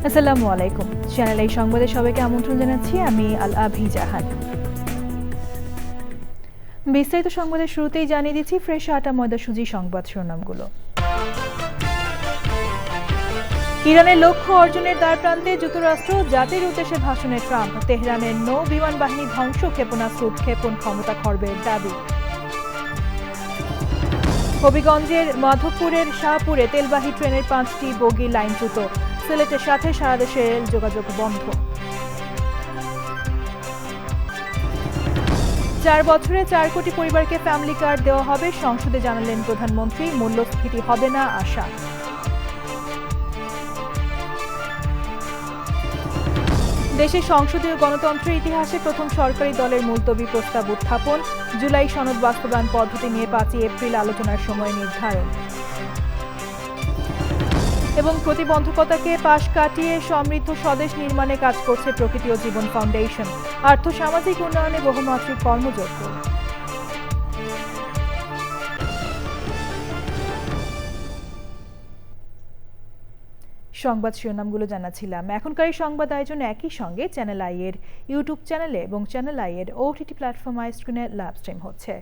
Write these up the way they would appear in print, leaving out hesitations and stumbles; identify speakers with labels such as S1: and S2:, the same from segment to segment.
S1: আসসালামু আলাইকুম। চ্যানেল এই সংবাদে সবাইকে আমন্ত্রণ জানাচ্ছি। আমি আল আভি জাহান। বিস্তারিত সংবাদের শুরুতেই জানিয়ে দিচ্ছি ফ্রেশ আটা ময়দা সুজি সংবাদ শিরোনামগুলো। ইরানের লক্ষ্য অর্জনের দ্বারপ্রান্তে যুক্তরাষ্ট্র, জাতির উদ্দেশ্যে ভাষণে ট্রাম্প। তেহরানের নৌ বিমান বাহিনী ধ্বংস, ক্ষেপণাস্ত্র উৎক্ষেপণ ক্ষমতা খর্বের দাবি। হবিগঞ্জের মাধবপুরের শাহপুরে তেলবাহী ট্রেনের 5টি বগি লাইনচ্যুত। সিলেটের সাথে সারা দেশে রেল যোগাযোগ বন্ধ। 4 বছরে 4 কোটি পরিবারকে ফ্যামিলি কার্ড দেওয়া হবে, সংসদে জানালেন প্রধানমন্ত্রী। মূল্যস্ফীতি হবে না আশা। দেশের সংসদীয় গণতন্ত্রের ইতিহাসে প্রথম সরকারি দলের মুলতবি প্রস্তাব উত্থাপন। জুলাই সনদ বাস্তবায়ন পদ্ধতি নিয়ে 5 এপ্রিল আলোচনার সময় নির্ধারণ। এবং প্রতিবন্ধকতাকে পাশ কাটিয়ে সমৃদ্ধ স্বদেশ নির্মাণে কাজ করছে প্রকৃতি ও জীবন ফাউন্ডেশন। আর্থসামাজিক উন্নয়নে বহুমাত্রিক কর্মযজ্ঞ। সংবাদ শিরোনামগুলো জানাচ্ছিলাম। এখনকার এই সংবাদ আয়োজন একই সঙ্গে চ্যানেল আই এর ইউটিউব চ্যানেলে এবং চ্যানেল আই এর ওটিটি প্ল্যাটফর্ম আই স্ক্রিনে লাইভ স্ট্রিম হচ্ছে।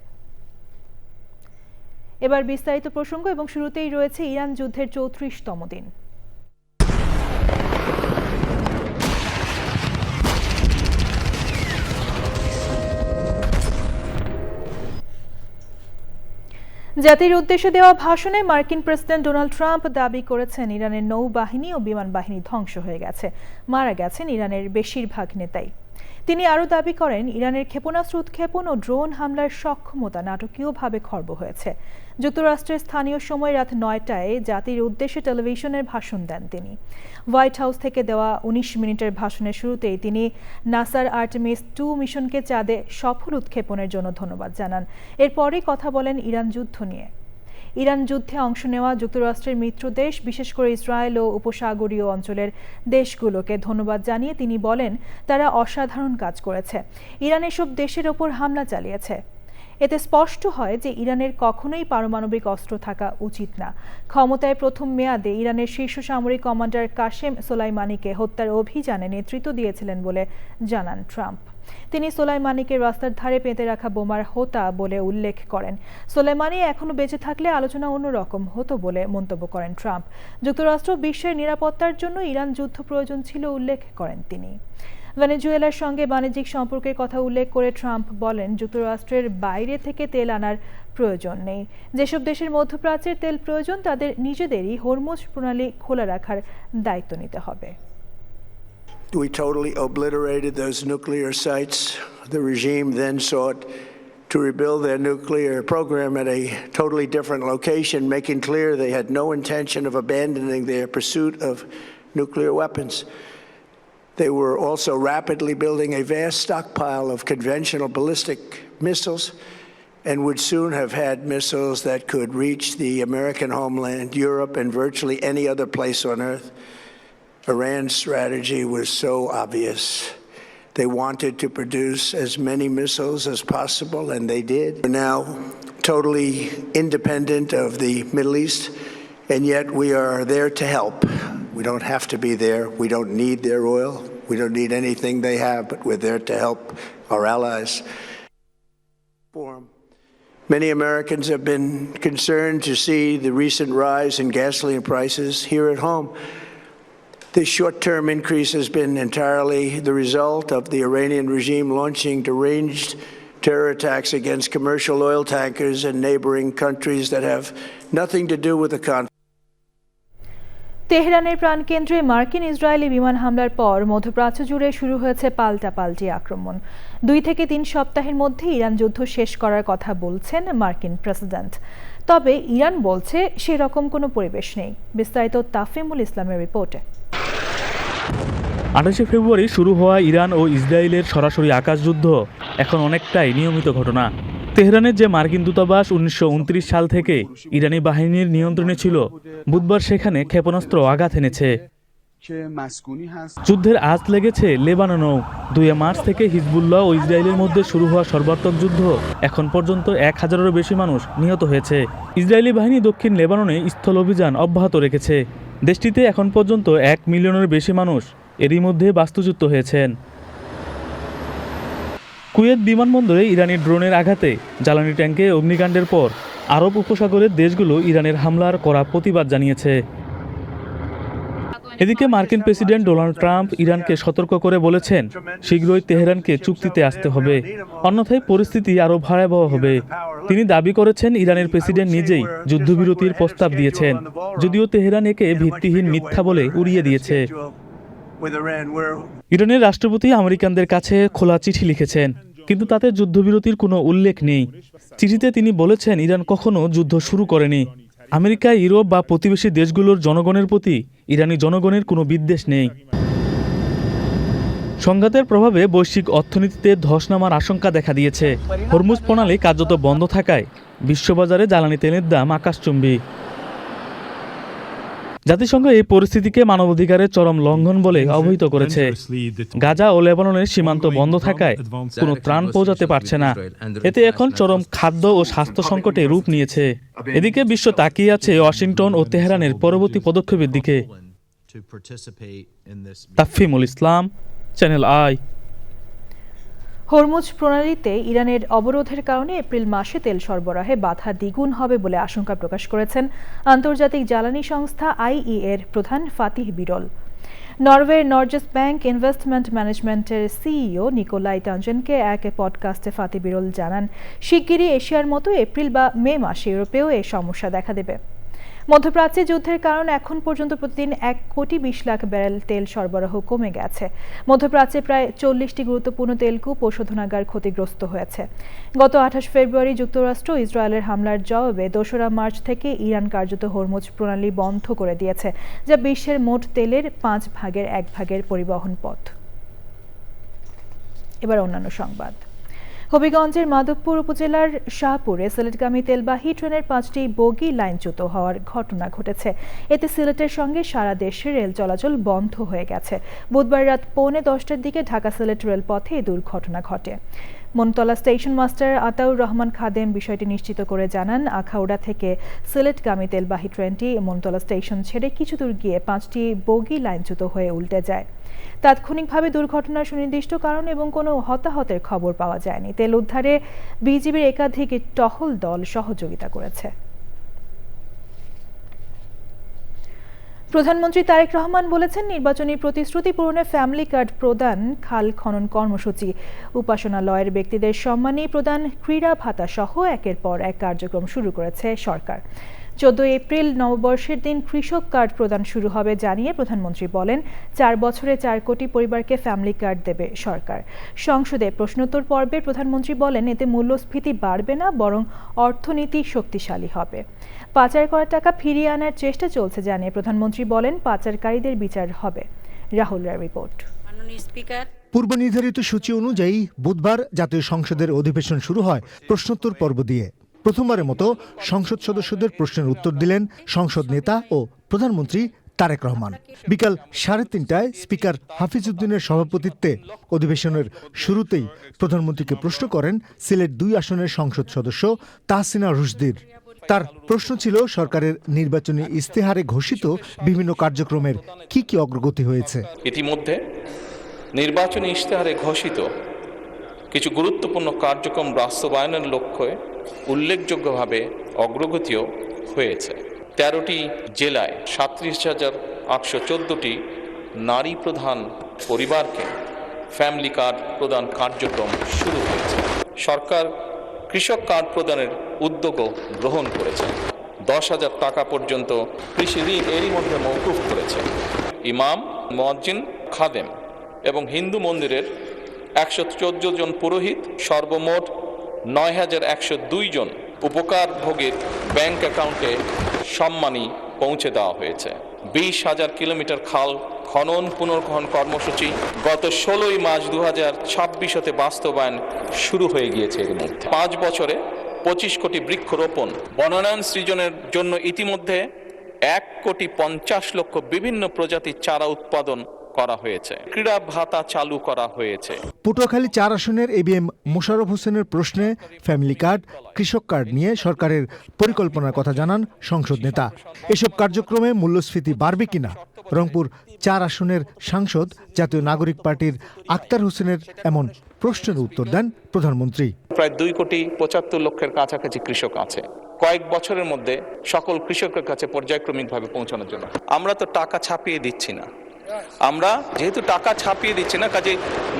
S1: এবার বিস্তারিত প্রসঙ্গ এবং শুরুতেই রয়েছে ইরান যুদ্ধের 34তম দিন। জাতির উদ্দেশ্যে দেওয়া ভাষণে মার্কিন প্রেসিডেন্ট ডোনাল্ড ট্রাম্প দাবি করেছেন ইরানের নৌবাহিনী ও বিমান বাহিনী ধ্বংস হয়ে গেছে, মারা গেছেন ইরানের বেশিরভাগ নেতাই। তিনি আরও দাবি করেন ইরানের ক্ষেপণাস্ত্র উৎক্ষেপণ ও ড্রোন হামলার সক্ষমতা নাটকীয়ভাবে খর্ব হয়েছে। যুক্তরাষ্ট্রের স্থানীয় সময় রাত 9টায় জাতির উদ্দেশ্যে টেলিভিশনের ভাষণ দেন তিনি। হোয়াইট হাউস থেকে দেওয়া 19 মিনিটের ভাষণের শুরুতেই তিনি নাসার আর্টেমিস 2 মিশনকে চাঁদে সফল উৎক্ষেপণের জন্য ধন্যবাদ জানান। এরপরই কথা বলেন ইরান যুদ্ধ নিয়ে। ইরান যুদ্ধে অংশ নেওয়া যুক্তরাষ্ট্রের মিত্র দেশ, বিশেষ করে ইসরায়েল ও উপসাগরীয় অঞ্চলের দেশগুলোকে ধন্যবাদ জানিয়ে তিনি বলেন তারা অসাধারণ কাজ করেছে। ইরান এসব দেশের ওপর হামলা চালিয়েছে। এতে স্পষ্ট হয় যে ইরানের কখনোই পারমাণবিক অস্ত্র থাকা উচিত না। ক্ষমতায় প্রথম মেয়াদে ইরানের শীর্ষ সামরিক কমান্ডার কাশেম সোলাইমানিকে হত্যার অভিযানে নেতৃত্ব দিয়েছিলেন বলে জানান ট্রাম্প। তিনি সোলাইমানিকে রাস্তার ধারে পেতে রাখা বোমার হোতা বলে উল্লেখ করেন। সোলাইমানি এখনো বেঁচে থাকলে আলোচনা অন্যরকম হতো বলে মন্তব্য করেন ট্রাম্প। যুক্তরাষ্ট্র বিশ্বের নিরাপত্তার জন্য ইরান যুদ্ধ প্রয়োজন ছিল উল্লেখ করেন তিনি। ভেনেজুয়েলার সঙ্গে বাণিজ্যিক সম্পর্কের কথা উল্লেখ করে ট্রাম্প বলেন যুক্তরাষ্ট্রের বাইরে থেকে তেল আনার প্রয়োজন নেই। যেসব দেশের মধ্যপ্রাচ্যের তেল প্রয়োজন তাদের নিজেদেরই হরমুজ প্রণালী খোলা রাখার দায়িত্ব নিতে হবে।
S2: We totally obliterated those nuclear sites. The regime then sought to rebuild their nuclear program at a totally different location, making clear they had no intention of abandoning their pursuit of nuclear weapons. They were also rapidly building a vast stockpile of conventional ballistic missiles and would soon have had missiles that could reach the American homeland, Europe, and virtually any other place on Earth. Iran's strategy was so obvious. They wanted to produce as many missiles as possible, and they did. We're now totally independent of the Middle East, and yet we are there to help. We don't have to be there. We don't need their oil. We don't need anything they have, but we're there to help our allies. Many Americans have been concerned to see the recent rise in gasoline prices here at home. This short-term increase has been entirely the result of the Iranian regime launching deranged terror attacks against commercial oil tankers in neighboring countries that have nothing to do with the conflict.
S1: তেহরানের প্রাণকেন্দ্রে মার্কিন Israeli বিমান হামলার পর মধ্যপ্রাচ্য জুড়ে শুরু হয়েছে পাল্টাপাল্টি আক্রমণ। 2 থেকে 3 সপ্তাহের মধ্যে ইরান যুদ্ধ শেষ করার কথা বলছেন মার্কিন প্রেসিডেন্ট। তবে ইরান বলছে সেরকম কোনো পরিবেশ নেই। বিস্তারিত তাফিমুল ইসলামের রিপোর্টে।
S3: 28 ফেব্রুয়ারি শুরু হওয়া ইরান ও ইসরায়েলের সরাসরি আকাশযুদ্ধ এখন অনেকটাই নিয়মিত ঘটনা। তেহরানের যে মার্কিন দূতাবাস 1929 সাল থেকে ইরানি বাহিনীর নিয়ন্ত্রণে ছিল, বুধবার সেখানে ক্ষেপণাস্ত্র আঘাত এনেছে। যুদ্ধের আঁচ লেগেছে লেবাননেও। 2 মার্চ থেকে হিজবুল্লাহ ও ইসরায়েলের মধ্যে শুরু হওয়া সর্বাত্মক যুদ্ধ এখন পর্যন্ত 1000-এরও বেশি মানুষ নিহত হয়েছে। ইসরায়েলি বাহিনী দক্ষিণ লেবাননে স্থল অভিযান অব্যাহত রেখেছে। দেশটিতে এখন পর্যন্ত 1 মিলিয়নের বেশি মানুষ এরই মধ্যে বাস্তুচ্যুত হয়েছেন। কুয়েত বিমানবন্দরে ইরানি ড্রোনের আঘাতে জ্বালানি ট্যাঙ্কে অগ্নিকাণ্ডের পর আরব উপসাগরের দেশগুলো ইরানের হামলার কড়া প্রতিবাদ জানিয়েছে। এদিকে মার্কিন প্রেসিডেন্ট ডোনাল্ড ট্রাম্প ইরানকে সতর্ক করে বলেছেন, শীঘ্রই তেহরানকে চুক্তিতে আসতে হবে, অন্যথায় পরিস্থিতি আরও ভয়াবহ হবে। তিনি দাবি করেছেন ইরানের প্রেসিডেন্ট নিজেই যুদ্ধবিরতির প্রস্তাব দিয়েছেন, যদিও তেহরান একে ভিত্তিহীন মিথ্যা বলে উড়িয়ে দিয়েছে। ইরানের রাষ্ট্রপতি আমেরিকানদের কাছে খোলা চিঠি লিখেছেন, কিন্তু তাতে যুদ্ধবিরতির কোনো উল্লেখ নেই। চিঠিতে তিনি বলেছেন ইরান কখনো যুদ্ধ শুরু করেনি। আমেরিকা, ইউরোপ বা প্রতিবেশী দেশগুলোর জনগণের প্রতি ইরানি জনগণের কোনো বিদ্বেষ নেই। সংঘাতের প্রভাবে বৈশ্বিক অর্থনীতিতে ধস নামার আশঙ্কা দেখা দিয়েছে। হরমুজ প্রণালী কার্যত বন্ধ থাকায় বিশ্ববাজারে জ্বালানি তেলের দাম আকাশচুম্বী। জাতিসংঘ এই পরিস্থিতিকে মানবাধিকারের চরম লঙ্ঘন বলে অবহিত করেছে। গাজা ও লেবাননের সীমান্ত বন্ধ থাকায় কোনো ত্রাণ পৌঁছাতে পারছে না। এতে এখন চরম খাদ্য ও স্বাস্থ্য সংকটে রূপ নিয়েছে। এদিকে বিশ্ব তাকিয়ে আছে ওয়াশিংটন ও তেহরানের পরবর্তী পদক্ষেপের দিকে। তাফহিমুল ইসলাম, চ্যানেল আই।
S1: হরমুজ প্রণালীতে ইরানের অবরোধের কারণে এপ্রিল মাসে তেল সরবরাহে বাধা দ্বিগুণ হবে বলে আশঙ্কা প্রকাশ করেছেন আন্তর্জাতিক জ্বালানি সংস্থা আইইএর প্রধান ফাতিহ বিরল। নরওয়ের নর্জেস ব্যাংক ইনভেস্টমেন্ট ম্যানেজমেন্টের সিইও নিকোলাই তানজেনকে এক পডকাস্টে ফাতিহ বিরল জানান, শিগগিরই এশিয়ার মতো এপ্রিল বা মে মাসে ইউরোপেও এই সমস্যা দেখা দেবে। মধ্যপ্রাচ্যে যুদ্ধের কারণে এখন পর্যন্ত প্রতিদিন 1,20,00,000 ব্যারেল তেল সরবরাহ কমে গেছে। মধ্যপ্রাচ্যে প্রায় 40টি গুরুত্বপূর্ণ তেলকূপ ও শোধনাগার ক্ষতিগ্রস্ত হয়েছে। গত 28 ফেব্রুয়ারি যুক্তরাষ্ট্র ইসরায়েলের হামলার জবাবে 2রা মার্চ থেকে ইরান কার্যত হরমুজ প্রণালী বন্ধ করে দিয়েছে, যা বিশ্বের মোট তেলের 5 ভাগের 1 ভাগের পরিবহন পথ। এবার অন্যান্য সংবাদ। হবিগঞ্জের মাধবপুর উপজেলার শাহপুরে সিলেটগামী তেলবাহী ট্রেনের 5টি বগি লাইনচ্যুত হওয়ার ঘটনা ঘটেছে। এতে সিলেটের সঙ্গে সারা দেশে রেল চলাচল বন্ধ হয়ে গেছে। বুধবার রাত 9:45টার দিকে ঢাকা সিলেট রেলপথে এই দুর্ঘটনা ঘটে। মনতলা স্টেশন মাস্টার আতাউর রহমান খাদেম বিষয়টি নিশ্চিত করে জানান, আখাউড়া থেকে সিলেটগামী তেলবাহী ট্রেনটি মনতলা স্টেশন ছেড়ে কিছু দূর গিয়ে 5টি বগি লাইনচ্যুত হয়ে উল্টে যায়। তাৎক্ষণিকভাবে দুর্ঘটনার সুনির্দিষ্ট কারণ এবং কোনো হতাহতের খবর পাওয়া যায়নি। তেল উদ্ধারে বিজিবির একাধিক টহল দল সহযোগিতা করেছে। প্রধানমন্ত্রী তারেক রহমান বলেছেন, নির্বাচনী প্রতিশ্রুতি পূরণে ফ্যামিলি কার্ড প্রদান, খাল খনন কর্মসূচি, উপাসনালয়ের ব্যক্তিদের সম্মানী প্রদান, ক্রীড়া ভাতা সহ একের পর এক কার্যক্রম শুরু করেছে সরকার। 14 এপ্রিল নববর্ষের দিন কৃষক কার্ড প্রদান শুরু হবে জানিয়ে প্রধানমন্ত্রী বলেন, 4 বছরে 4 কোটি পরিবারকে ফ্যামিলি কার্ড দেবে সরকার। সংসদে প্রশ্নোত্তর পর্বে প্রধানমন্ত্রী বলেন, এতে মূল্যস্ফীতি বাড়বে না, বরং অর্থনীতি শক্তিশালী হবে। পাচার করা টাকা ফিরিয়ে আনার চেষ্টা চলছে জানিয়ে প্রধানমন্ত্রী বলেন, পাচারকারীদের বিচার হবে। রাহুল রায় রিপোর্ট।
S4: পূর্ব নির্ধারিত সূচি অনুযায়ী বুধবার জাতীয় সংসদের অধিবেশন শুরু হয় প্রশ্নোত্তর পর্ব দিয়ে। প্রথমবারের মতো সংসদ সদস্যদের প্রশ্নের উত্তর দিলেন সংসদ নেতা ও প্রধানমন্ত্রী তারেক রহমান। বিকাল 3:30টায় স্পিকার হাফিজউদ্দিনের সভাপতিত্বে অধিবেশনের শুরুতেই প্রধানমন্ত্রীকে প্রশ্ন করেন সিলেট 2 আসনের সংসদ সদস্য তাহসিনা রুশদীর। তার প্রশ্ন ছিল, সরকারের নির্বাচনী ইস্তেহারে ঘোষিত বিভিন্ন কার্যক্রমের কি অগ্রগতি হয়েছে।
S5: ইতিমধ্যে নির্বাচনী ইস্তেহারে ঘোষিত কিছু গুরুত্বপূর্ণ কার্যক্রম বাস্তবায়নের লক্ষ্যে উল্লেখযোগ্যভাবে অগ্রগতিও হয়েছে। 13টি জেলায় 37,814টি নারী প্রধান পরিবারকে ফ্যামিলি কার্ড প্রদান কার্যক্রম শুরু হয়েছে। সরকার কৃষক কার্ড প্রদানের উদ্যোগও গ্রহণ করেছে। 10,000 টাকা পর্যন্ত কৃষি ঋণ এরই মধ্যে মওকুফ করেছে। ইমাম, মুয়াজ্জিন, খাদেম এবং হিন্দু মন্দিরের 114 জন পুরোহিত, সর্বমোট 9,102 জন উপকারভোগীর ব্যাংক অ্যাকাউন্টে সম্মানী পৌঁছে দেওয়া হয়েছে। 20,000 কিলোমিটার খাল খনন পুনর্খনন কর্মসূচি গত 16 মার্চ 2026 হতে বাস্তবায়ন শুরু হয়ে গিয়েছে। এর মধ্যে 5 বছরে 25 কোটি বৃক্ষরোপণ, বনায়ন সৃজনের জন্য ইতিমধ্যে 1,50,00,000 বিভিন্ন প্রজাতির চারা উৎপাদন করা হয়েছে, ক্রীড়া ভাতা চালু করা হয়েছে।
S4: পটুয়াখালী 4 আসনের এবিএম মোশাররফ হোসেনের প্রশ্নে ফ্যামিলি কার্ড, কৃষক কার্ড নিয়ে সরকারের পরিকল্পনার কথা জানান সংসদ নেতা। এসব কার্যক্রমে মূল্যস্ফীতি বাড়বে কিনা রংপুর 4 আসনের সাংসদ জাতীয় নাগরিক পার্টির আক্তার হোসেনের এমন প্রশ্নের উত্তর দেন প্রধানমন্ত্রী।
S5: প্রায় 2,75,00,000 কাছাকাছি কৃষক আছে। কয়েক বছরের মধ্যে সকল কৃষকের কাছে পর্যায়ক্রমিকভাবে পৌঁছানোর জন্য আমরা তো টাকা ছাপিয়ে দিচ্ছি না। আমরা যেহেতু টাকা ছাপিয়ে দিচ্ছি না, কাজে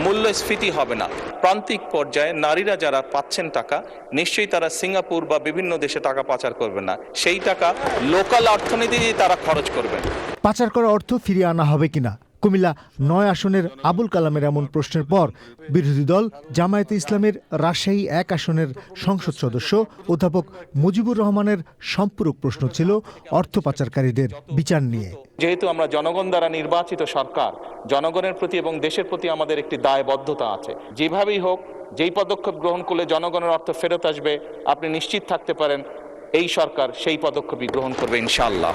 S5: মূল্যস্ফীতি হবে না। প্রান্তিক পর্যায়ে নারীরা যারা পাচ্ছেন টাকা, নিশ্চয়ই তারা সিঙ্গাপুর বা বিভিন্ন দেশে টাকা পাচার করবেন না, সেই টাকা লোকাল অর্থনীতিতে তারা খরচ করবেন।
S4: পাচার করা অর্থ ফিরিয়ে আনা হবে কিনা কুমিল্লা 9 আসনের আবুল কালামের এমন প্রশ্নের পর বিরোধী দল জামায়াতে ইসলামের রাজশাহী 1 আসনের সংসদ সদস্য অধ্যাপক মুজিবুর রহমানের সম্পূরক প্রশ্ন ছিল অর্থ পাচারকারীদের বিচার নিয়ে।
S5: যেহেতু আমরা জনগণ দ্বারা নির্বাচিত সরকার, জনগণের প্রতি এবং দেশের প্রতি আমাদের একটি দায়বদ্ধতা আছে। যেভাবেই হোক, যেই পদক্ষেপ গ্রহণ করলে জনগণের অর্থ ফেরত আসবে, আপনি নিশ্চিত থাকতে পারেন এই সরকার সেই পদক্ষেপই গ্রহণ করবে ইনশাআল্লাহ।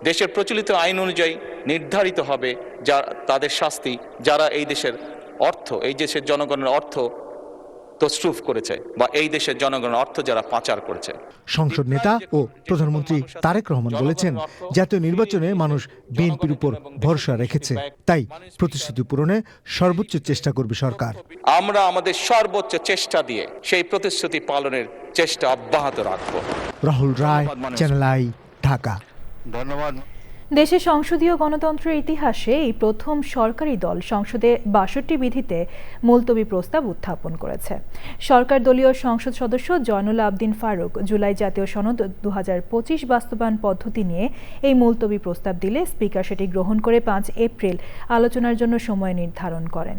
S5: দেশের প্রচলিত আইন অনুযায়ী নির্ধারিত হবে যা তাদের শাস্তি, যারা এই দেশের অর্থ, এই দেশের জনগণের অর্থ তছরুফ করেছে বা এই দেশের জনগণের অর্থ যারা পাচার করেছে।
S4: সংসদ নেতা ও প্রধানমন্ত্রী তারেক রহমান বলেছেন, জাতীয় নির্বাচনে মানুষ বিএনপির উপর ভরসা রেখেছে, তাই প্রতিশ্রুতি পূরণে সর্বোচ্চ চেষ্টা করবে সরকার।
S5: আমরা আমাদের সর্বোচ্চ চেষ্টা দিয়ে সেই প্রতিশ্রুতি পালনের চেষ্টা অব্যাহত রাখব।
S4: রাহুল রায়, চ্যানেল আই, ঢাকা।
S6: ধন্যবাদ।
S1: দেশে সংসদীয় গণতন্ত্রের ইতিহাসে এই প্রথম সরকারি দল সংসদে 62 বিধিতে মুলতবি প্রস্তাব উত্থাপন করেছে। সরকার দলীয় সংসদ সদস্য জয়নুল আবদিন ফারুক জুলাই জাতীয় সনদ 2025 বাস্তবায়ন পদ্ধতি নিয়ে এই মুলতবি প্রস্তাব দিলে স্পিকার সেটি গ্রহণ করে 5 এপ্রিল আলোচনার জন্য সময় নির্ধারণ করেন।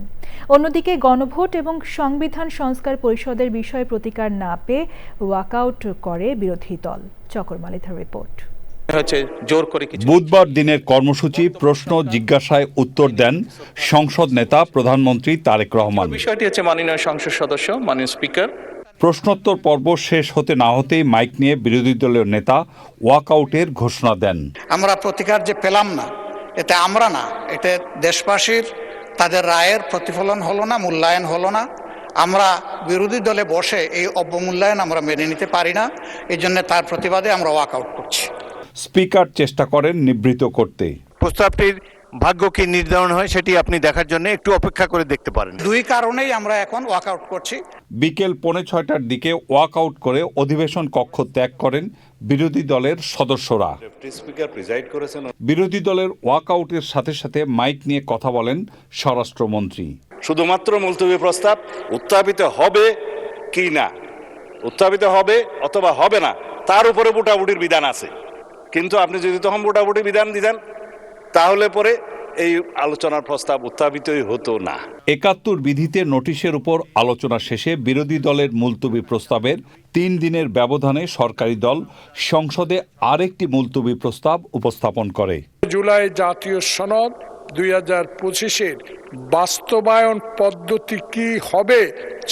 S1: অন্যদিকে গণভোট এবং সংবিধান সংস্কার পরিষদের বিষয়ে প্রতিকার না পেয়ে ওয়াকআউট করে বিরোধী দল। চকর মালিথার রিপোর্ট।
S6: বুধবার দিনের কর্মসূচি প্রশ্ন জিজ্ঞাসায় উত্তর দেন সংসদ নেতা প্রধানমন্ত্রী তারেক রহমান।
S5: বিষয়টি হচ্ছে মাননীয় সংসদ সদস্য, মাননীয় স্পিকার।
S6: প্রশ্নোত্তর পর্ব শেষ হতে না হতেই মাইক নিয়ে বিরোধী দলের নেতা ওয়াকআউটের ঘোষণা দেন।
S7: আমরা প্রতিকার যে পেলাম না, এতে আমরা না, এতে দেশবাসীর তাদের রায়ের প্রতিফলন হলো না, মূল্যায়ন হলো না। আমরা বিরোধী দলে বসে এই অবমূল্যায়ন আমরা মেনে নিতে পারি না। এই জন্য তার প্রতিবাদে আমরা ওয়াকআউট করছি।
S6: স্পিকার চেষ্টা করেন নিবৃত করতে।
S8: প্রস্তাবটির ভাগ্য কি নির্ধারণ হয় সেটি আপনি দেখার জন্য একটু অপেক্ষা করে দেখতে পারেন।
S7: 2 কারণেই আমরা এখন ওয়াকআউট করছি।
S6: বিকেল 5:45টার দিকে ওয়াকআউট করে অধিবেশন কক্ষ ত্যাগ করেন বিরোধী দলের সদস্যরা। বিরোধী দলের ওয়াকআউটের সাথে সাথে মাইক নিয়ে কথা বলেন স্বরাষ্ট্রমন্ত্রী।
S9: শুধুমাত্র মুলতবি প্রস্তাব উত্থাপিত হবে কি না, উত্থাপিত হবে অথবা হবে না, তার উপরে ভোটাভুটির বিধান আছে। কিন্তু আপনি যদি তখন ভোটাভুটি বিধান দিতেন, তাহলে পরে এই আলোচনার প্রস্তাব উত্থাপিতই হতো না।
S6: 71 বিধিতে নোটিশের উপর আলোচনা শেষে বিরোধী দলের মুলতবি প্রস্তাবের 3 দিনের ব্যবধানে সরকারি দল সংসদে আরেকটি মুলতবি প্রস্তাব উপস্থাপন করে।
S10: জুলাই জাতীয় সনদ 2025-এর বাস্তবায়ন পদ্ধতি কি হবে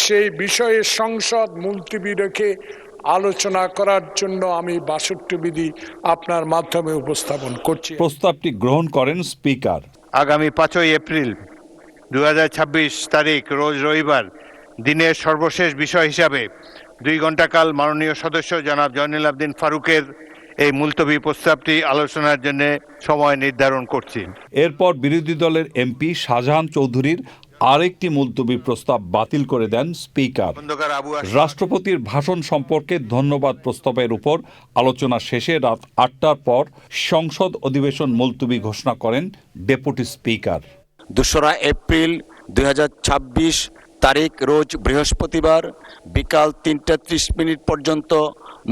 S10: সেই বিষয়ে সংসদ মুলতবি রেখে আলোচনা করার জন্য আমি 62 বিধি আপনার মাধ্যমে উপস্থাপন করছি।
S6: প্রস্তাবটি গ্রহণ করেন স্পিকার।
S8: আগামী 5 এপ্রিল 2026 তারিখ রোজ রবিবার দিনের সর্বশেষ বিষয় হিসাবে 2 ঘণ্টাকাল মাননীয় সদস্য জনাব জয়নুল আবদিন ফারুকের এই মুলতবি প্রস্তাবটি আলোচনার জন্য সময় নির্ধারণ করছি।
S6: এরপর বিরোধী দলের এমপি শাহজাহান চৌধুরীর আরেকটি মুলতবি প্রস্তাব বাতিল করে দেন স্পিকার। রাষ্ট্রপতির ভাষণ সম্পর্কে ধন্যবাদ প্রস্তাবের উপর আলোচনা শেষে রাত 8টার পর সংসদ অধিবেশন মুলতবি ঘোষণা করেন ডেপুটি স্পিকার।
S11: 2 এপ্রিল 2026 তারিখ রোজ বৃহস্পতিবার বিকাল 3:30 পর্যন্ত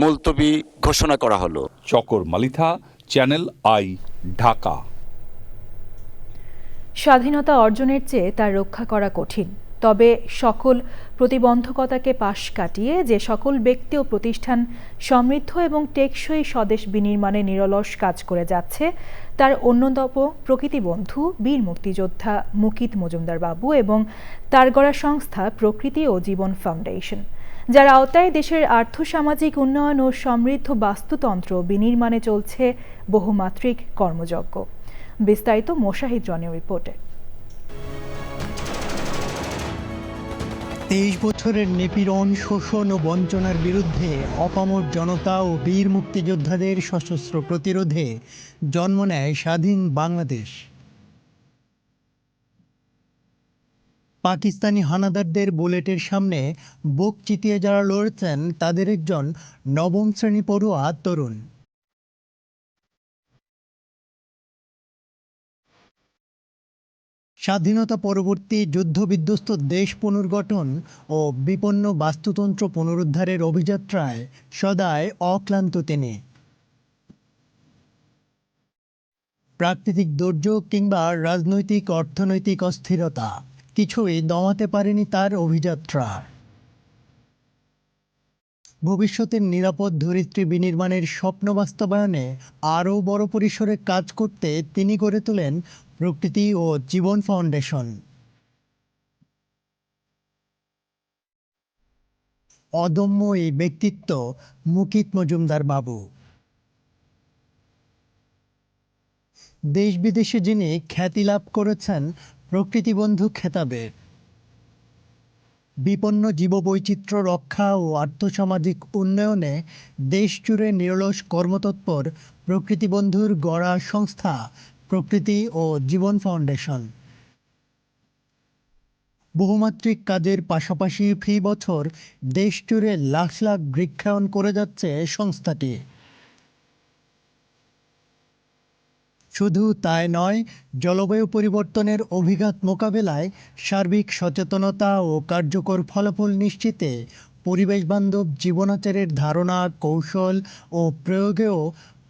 S11: মুলতবি ঘোষণা করা হলো।
S6: চকর মালিথা, চ্যানেল আই, ঢাকা।
S1: স্বাধীনতা অর্জনের চেয়ে তার রক্ষা করা কঠিন, তবে সকল প্রতিবন্ধকতাকে পাশ কাটিয়ে যে সকল ব্যক্তি ও প্রতিষ্ঠান সমৃদ্ধ এবং টেকসই স্বদেশ বিনির্মাণে নিরলস কাজ করে যাচ্ছে তার অন্যতম প্রকৃতিবন্ধু বীর মুক্তিযোদ্ধা মুকিত মজুমদার বাবু এবং তার গড়া সংস্থা প্রকৃতি ও জীবন ফাউন্ডেশন, যার আওতায় দেশের আর্থসামাজিক উন্নয়ন ও সমৃদ্ধ বাস্তুতন্ত্র বিনির্মাণে চলছে বহুমাত্রিক কর্মযজ্ঞ। বিস্তারিত মোশাহিদ রনির রিপোর্টে।
S12: 23 বছরের নিপীড়ন, শোষণ ও বঞ্চনার বিরুদ্ধে অপামর জনতা ও বীর মুক্তিযোদ্ধাদের সশস্ত্র প্রতিরোধে জন্ম নেয় স্বাধীন বাংলাদেশ। পাকিস্তানি হানাদারদের বুলেটের সামনে বুক চিতিয়ে যারা লড়েছেন তাদের একজন নবম শ্রেণী পড়ুয়া তরুণ। স্বাধীনতা পরবর্তী যুদ্ধবিধ্বস্ত দেশ পুনর্গঠন ও বিপন্ন বাস্তুতন্ত্র পুনরুদ্ধারের অভিযাত্রায় সদাই অক্লান্ত তিনি। প্রাকৃতিক দুর্যোগ কিংবা রাজনৈতিক অর্থনৈতিক অস্থিরতা কিছুই দমাতে পারেনি তার অভিযাত্রা। ভবিষ্যতের নিরাপদ ধরিত্রী বিনির্মাণের স্বপ্ন বাস্তবায়নে আরও বড় পরিসরে কাজ করতে তিনি গড়ে তোলেন প্রকৃতি ও জীবন ফাউন্ডেশন। অদম্য এই ব্যক্তিত্ব মুকিত মজুমদার বাবু। দেশ বিদেশে যিনি খ্যাতি লাভ করেছেন প্রকৃতিবন্ধু খেতাবে। বিপন্ন জীববৈচিত্র্য রক্ষা ও আর্থসামাজিক উন্নয়নে দেশজুড়ে নিরলস কর্মতৎপর প্রকৃতিবন্ধুর গড়া সংস্থা প্রকৃতি ও জীবন ফাউন্ডেশন। বহুমাত্রিক কাজের পাশাপাশি ফি বছর দেশজুড়ে লাখ লাখ বৃক্ষায়ন করে যাচ্ছে সংস্থাটি। শুধু তাই নয়, জলবায়ু পরিবর্তনের অভিঘাত মোকাবেলায় সার্বিক সচেতনতা ও কার্যকর ফলাফল নিশ্চিতে পরিবেশবান্ধব জীবনাচারের ধারণা, কৌশল ও প্রয়োগেও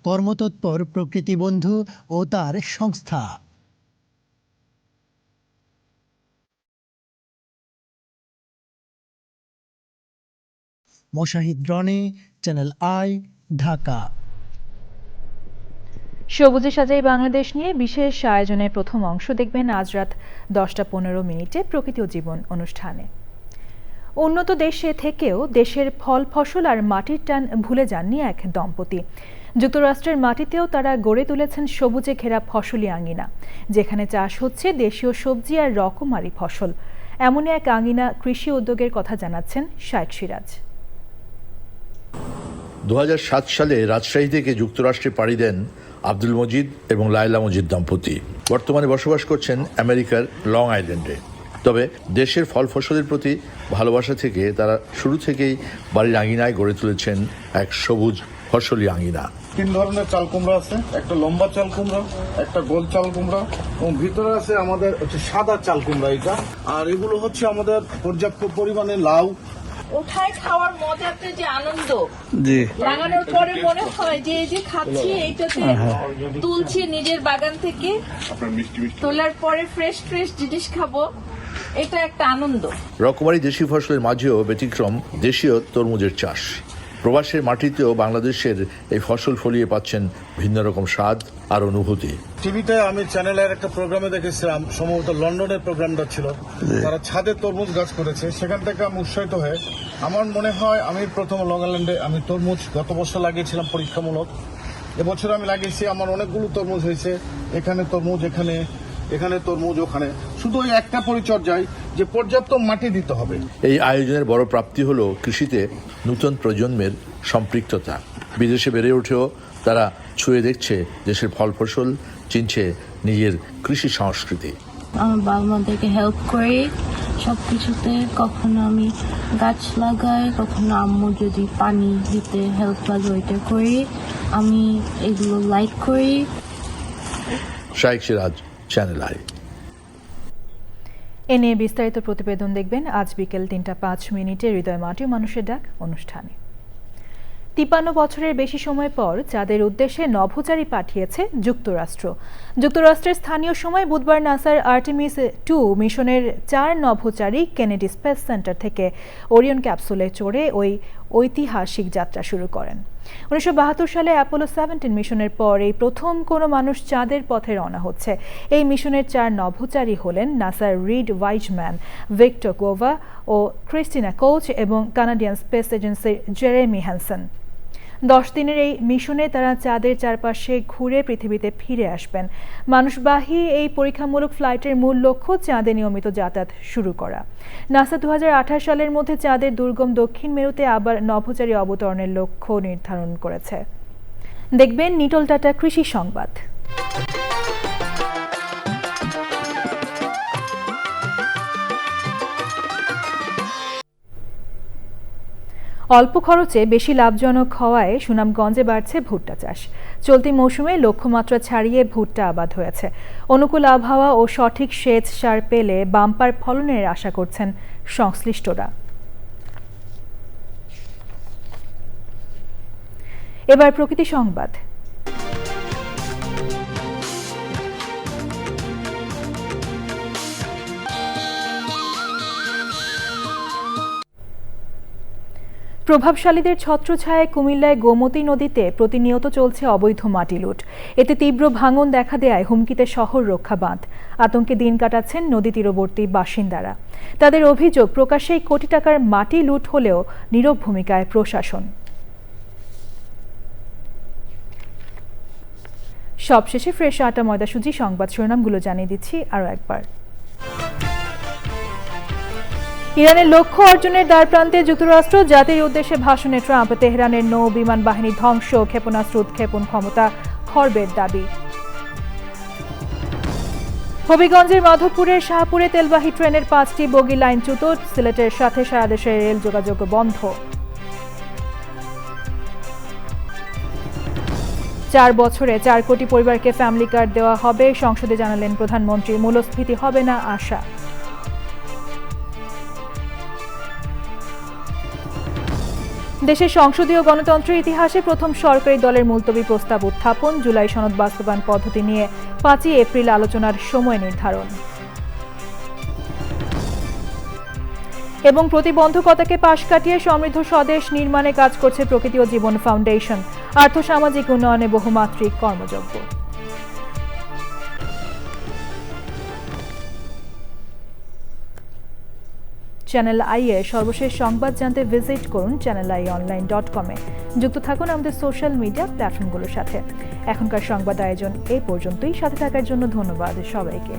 S12: কর্মতৎপর প্রকৃতিবন্ধু ও তার সংস্থা। Moshahid Rony, channel I, Dhaka.
S1: সবুজে সাজাই বাংলাদেশ নিয়ে বিশেষ আয়োজনের প্রথম অংশ দেখবেন আজ রাত 10:15 প্রকৃতি ও জীবন অনুষ্ঠানে। উন্নত দেশে থেকেও দেশের ফল ফসল আর মাটির টান ভুলে যাননি এক দম্পতি। যুক্তরাষ্ট্রের মাটিতেও তারা গড়ে তুলেছেন সবুজে ঘেরা ফসলি আঙিনা, যেখানে চাষ হচ্ছে দেশীয় সবজি আর রকমারি ফসল। এমনই এক আঙিনা কৃষি উদ্যোগের কথা জানাচ্ছেন শাইখ সিরাজ।
S13: 2007 সালে রাজশাহী থেকে যুক্তরাষ্ট্রে পাড়ি দেন আব্দুল মজিদ এবং লায়লা মজিদ দম্পতি। বর্তমানে বসবাস করছেন আমেরিকার লং আইল্যান্ডে। তবে দেশের ফল ফসলের প্রতি ভালোবাসা থেকে তারা শুরু থেকেই বাড়ির আঙিনায় গড়ে তুলেছেন এক সবুজ ফসলি আঙিনা।
S14: 3 ধরনের চাল কুমড়া আছে, একটা লম্বা চাল কুমড়া, একটা গোল চাল কুমড়া এবং ভিতরে আছে আমাদের সাদা চাল কুমড়া এটা। আর এগুলো হচ্ছে আমাদের পর্যাপ্ত পরিমাণে লাউ।
S15: উঠায় খাওয়ার মজাতে যে আনন্দ, লাগানোর পরে মনে হয় যে এই যে খাচ্ছি এইটাতে তুলছি নিজের বাগান থেকে, তোলার পরে ফ্রেশ ফ্রেশ জিনিস খাবো, এটা একটা আনন্দ।
S13: রকমারি দেশি ফসলের মাঝেও ব্যতিক্রম দেশীয় তরমুজের চাষ। প্রবাসের মাটিতেও বাংলাদেশের এই ফসল ফলিয়ে পাচ্ছেন ভিন্ন রকম স্বাদ আর অনুভূতি।
S14: টিভিতে আমি চ্যানেলের একটা প্রোগ্রামে দেখেছিলাম, সম্ভবত লন্ডনের প্রোগ্রামটা ছিল, তারা ছাদে তরমুজ গাছ করেছে। সেখান থেকে আমি উৎসাহিত হয়ে আমার মনে হয় আমি প্রথম লং আইল্যান্ডে আমি তরমুজ গত বছর লাগিয়েছিলাম পরীক্ষামূলক। এবছর আমি লাগিয়েছি, আমার অনেকগুলো তরমুজ হয়েছে। এখানে তরমুজ, এখানে তরমুজ, ওখানে। শুধু ওই একটা পরিচর্যায় যে পর্যাপ্ত মাটি দিতে হবে।
S13: এই আয়োজনের বড় প্রাপ্তি হলো কৃষিতে নতুন প্রজন্মের সম্পৃক্ততা। বিদেশে বেড়ে উঠেও তারা ছুঁয়ে দেখছে দেশের ফল ফসল, চিনছে নিজের কৃষি সংস্কৃতি।
S16: আমার বাবা মাদেরকে হেল্প করি সব কিছুতে। কখনো আমি গাছ লাগাই, কখনো আম্মু যদি পানি দিতে হেল্প লাগে ওইটা করি। আমি এগুলো লাইক করি।
S13: শাইখ সিরাজ, চ্যানেল আই।
S1: এ নিয়ে বিস্তারিত প্রতিবেদন দেখবেন আজ বিকেল 3:05 হৃদয় মাটি মানুষের ডাক অনুষ্ঠানে। 53 বছরের বেশি সময় পর চাঁদের উদ্দেশ্যে নভোচারী পাঠিয়েছে যুক্তরাষ্ট্র। যুক্তরাষ্ট্রের স্থানীয় সময় বুধবার নাসার আর্টেমিস 2 মিশনের 4 নভোচারী কেনেডি স্পেস সেন্টার থেকে ওরিয়ন ক্যাপসুলে চড়ে ওই ঐতিহাসিক যাত্রা শুরু করেন। 1972 সালে অ্যাপোলো 17 মিশনের পর এই প্রথম কোনো মানুষ চাঁদের পথে রওনা হচ্ছে। এই মিশনের 4 নভোচারী হলেন নাসার রিড ওয়াইজম্যান, ভিক্টর কোভা ও ক্রিস্টিনা কোচ এবং কানাডিয়ান স্পেস এজেন্সির জেরেমি হ্যানসন। 10 দিনের এই মিশনে তারা চাঁদের চারপাশে ঘুরে পৃথিবীতে ফিরে আসবেন। মানুষবাহী এই পরীক্ষামূলক ফ্লাইটের মূল লক্ষ্য চাঁদে নিয়মিত যাতায়াত শুরু করা। নাসা 2028 সালের মধ্যে চাঁদের দুর্গম দক্ষিণ মেরুতে আবার নভোচারী অবতরণের লক্ষ্য নির্ধারণ করেছে। দেখবেন নিটল টাটা কৃষি সংবাদ। অল্প খরচে বেশি লাভজনক হওয়ায় সুনামগঞ্জে বাড়ছে ভুট্টা চাষ। চলতি মৌসুমে লক্ষ্যমাত্রা ছাড়িয়ে ভুট্টা আবাদ হয়েছে। অনুকূল আবহাওয়া ও সঠিক সেচ সার পেলে বাম্পার ফলনের আশা করছেন সংশ্লিষ্টরা। এবার প্রকৃতি সংবাদ। প্রভাবশালীদের ছত্রছায়ায় কুমিল্লায় গোমতী নদীতে প্রতিনিয়ত চলছে অবৈধ মাটি লুট। এতে তীব্র ভাঙন দেখা দেয়ায় হুমকিতে শহর রক্ষা বাঁধ। আতঙ্কে দিন কাটাচ্ছেন নদী তীরবর্তী বাসিন্দারা। তাদের অভিযোগ, প্রকাশ্যেই কোটি টাকার মাটি লুট হলেও নীরব ভূমিকায় প্রশাসন। সবশেষে ফ্রেশ আটা ময়দা সুজি সংবাদ শিরোনামগুলো জানিয়ে দিচ্ছি আরও একবার। ইরানের লক্ষ্য অর্জনের দ্বারপ্রান্তে যুক্তরাষ্ট্র, জাতির উদ্দেশ্যে ভাষণে ট্রাম্প। তেহরানের নৌ বিমান বাহিনী ধ্বংস, ক্ষেপণাস্ত্র উৎক্ষেপণ ক্ষমতা খর্বের দাবি। হবিগঞ্জের মাধবপুরের শাহপুরে তেলবাহী ট্রেনের 5টি বগি লাইনচ্যুত। সিলেটের সাথে সারা দেশের রেল যোগাযোগ বন্ধ। 4 বছরে 4 কোটি পরিবারকে ফ্যামিলি কার্ড দেওয়া হবে, সংসদে জানালেন প্রধানমন্ত্রী। মূল্যস্ফীতি হবে না আশা। দেশের সংসদীয় গণতন্ত্রের ইতিহাসে প্রথম সরকারি দলের মুলতবি প্রস্তাব উত্থাপন। জুলাই সনদ বাস্তবায়ন পদ্ধতি নিয়ে 5 এপ্রিল আলোচনার সময় নির্ধারণ। এবং প্রতিবন্ধকতাকে পাশ কাটিয়ে সমৃদ্ধ স্বদেশ নির্মাণে কাজ করছে প্রকৃতি ও জীবন ফাউন্ডেশন। আর্থসামাজিক উন্নয়নে বহুমাত্রিক কর্মযজ্ঞ। চ্যানেল আই এর সর্বশেষ সংবাদ জানতে ভিজিট করুন channeliionline.com-এ। যুক্ত থাকুন আমাদের সোশ্যাল মিডিয়া প্ল্যাটফর্মগুলোর সাথে। এখনকার সংবাদ আয়োজন এই পর্যন্তই। সাথে থাকার জন্য ধন্যবাদ সবাইকে।